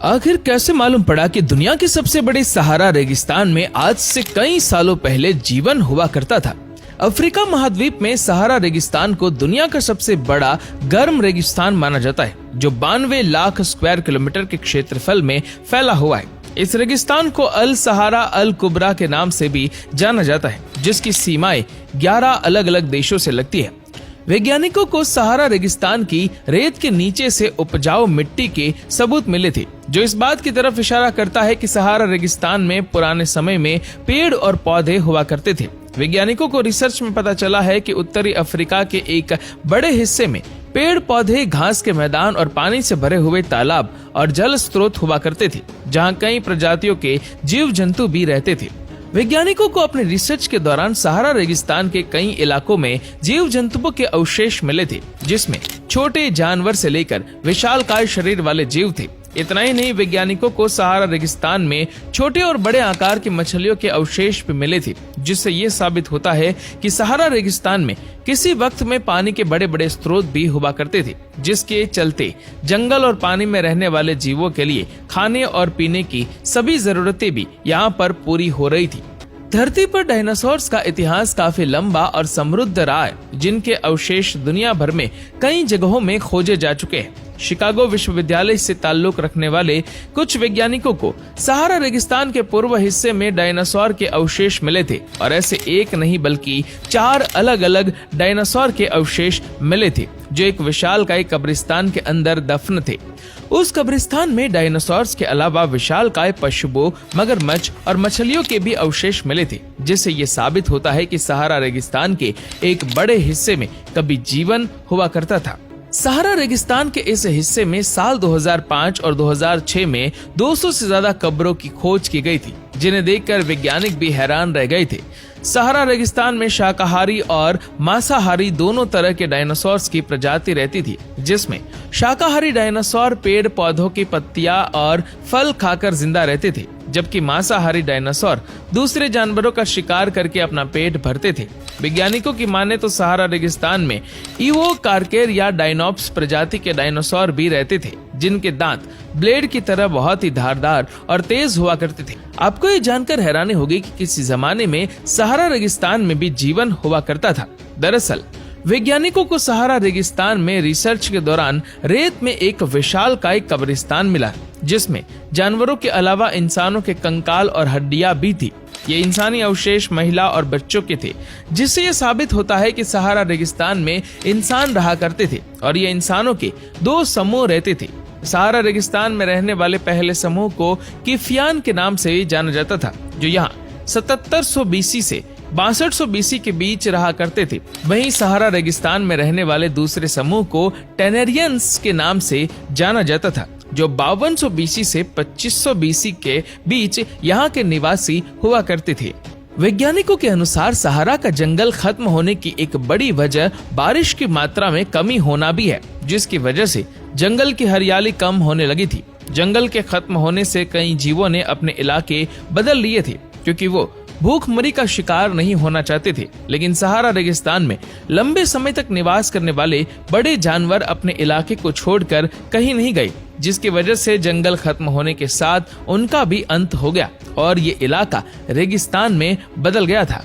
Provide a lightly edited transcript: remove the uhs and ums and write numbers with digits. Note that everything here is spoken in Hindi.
आखिर कैसे मालूम पड़ा कि दुनिया के सबसे बड़े सहारा रेगिस्तान में आज से कई सालों पहले जीवन हुआ करता था। अफ्रीका महाद्वीप में सहारा रेगिस्तान को दुनिया का सबसे बड़ा गर्म रेगिस्तान माना जाता है, जो 92 लाख स्क्वायर किलोमीटर के क्षेत्रफल में फैला हुआ है। इस रेगिस्तान को अल सहारा अल कुबरा के नाम से भी जाना जाता है, जिसकी सीमाएं 11 अलग अलग देशों से लगती है। वैज्ञानिकों को सहारा रेगिस्तान की रेत के नीचे से उपजाऊ मिट्टी के सबूत मिले थे, जो इस बात की तरफ इशारा करता है कि सहारा रेगिस्तान में पुराने समय में पेड़ और पौधे हुआ करते थे। वैज्ञानिकों को रिसर्च में पता चला है कि उत्तरी अफ्रीका के एक बड़े हिस्से में पेड़ पौधे, घास के मैदान और पानी से भरे हुए तालाब और जल स्रोत हुआ करते थे, जहां कई प्रजातियों के जीव जंतु भी रहते थे। वैज्ञानिकों को अपने रिसर्च के दौरान सहारा रेगिस्तान के कई इलाकों में जीव जंतुओं के अवशेष मिले थे, जिसमें छोटे जानवर से लेकर विशालकाय शरीर वाले जीव थे। इतना ही नहीं, वैज्ञानिकों को सहारा रेगिस्तान में छोटे और बड़े आकार की मछलियों के अवशेष भी मिले थे, जिससे ये साबित होता है कि सहारा रेगिस्तान में किसी वक्त में पानी के बड़े बड़े स्रोत भी हुआ करते थे, जिसके चलते जंगल और पानी में रहने वाले जीवों के लिए खाने और पीने की सभी जरूरतें भी यहाँ पर पूरी हो रही थी। धरती पर डायनासोर्स का इतिहास काफी लंबा और समृद्ध रहा है, जिनके अवशेष दुनिया भर में कई जगहों में खोजे जा चुके हैं। शिकागो विश्वविद्यालय से ताल्लुक रखने वाले कुछ वैज्ञानिकों को सहारा रेगिस्तान के पूर्व हिस्से में डायनासोर के अवशेष मिले थे, और ऐसे एक नहीं बल्कि 4 अलग अलग डायनासोर के अवशेष मिले थे, जो एक विशालकाय कब्रिस्तान के अंदर दफन थे। उस कब्रिस्तान में डायनासोर्स के अलावा विशालकाय पशुओं, मगरमच्छ और मछलियों के भी अवशेष मिले थे, जिससे ये साबित होता है कि सहारा रेगिस्तान के एक बड़े हिस्से में कभी जीवन हुआ करता था। सहारा रेगिस्तान के इस हिस्से में साल 2005 और 2006 में 200 से ज्यादा कब्रों की खोज की गई थी, जिन्हें देखकर वैज्ञानिक भी हैरान रह गए थे। सहारा रेगिस्तान में शाकाहारी और मांसाहारी दोनों तरह के डायनासोर्स की प्रजाति रहती थी, जिसमें शाकाहारी डायनासोर पेड़ पौधों की पत्तियां और फल खाकर जिंदा रहते थे, जबकि मांसाहारी डायनासोर दूसरे जानवरों का शिकार करके अपना पेट भरते थे। वैज्ञानिकों की माने तो सहारा रेगिस्तान में इवोकार्केर या डायनोप्स प्रजाति के डायनासोर भी रहते थे, जिनके दांत ब्लेड की तरह बहुत ही धारदार और तेज हुआ करते थे। आपको ये जानकर हैरानी होगी कि किसी जमाने में सहारा रेगिस्तान में भी जीवन हुआ करता था। दरअसल वैज्ञानिकों को सहारा रेगिस्तान में रिसर्च के दौरान रेत में एक विशालकाय कब्रिस्तान मिला, जिसमें जानवरों के अलावा इंसानों के कंकाल और हड्डियां भी थी। ये इंसानी अवशेष महिला और बच्चों के थे, जिससे ये साबित होता है कि सहारा रेगिस्तान में इंसान रहा करते थे, और ये इंसानों के 2 समूह रहते थे। सहारा रेगिस्तान में रहने वाले पहले समूह को किफियान के नाम से जाना जाता था, जो यहाँ 7700 BC से 6200 BC के बीच रहा करते थे। वहीं सहारा रेगिस्तान में रहने वाले दूसरे समूह को टेनेरियंस के नाम से जाना जाता था, जो 5200 BC से 2500 BC के बीच यहाँ के निवासी हुआ करते थे। वैज्ञानिकों के अनुसार सहारा का जंगल खत्म होने की एक बड़ी वजह बारिश की मात्रा में कमी होना भी है, जिसकी वजह से जंगल की हरियाली कम होने लगी थी। जंगल के खत्म होने से कई जीवों ने अपने इलाके बदल लिए थे, क्योंकि वो भूखमरी का शिकार नहीं होना चाहते थे। लेकिन सहारा रेगिस्तान में लंबे समय तक निवास करने वाले बड़े जानवर अपने इलाके को छोड़कर कहीं नहीं गए, जिसकी वजह से जंगल खत्म होने के साथ उनका भी अंत हो गया और ये इलाका रेगिस्तान में बदल गया था।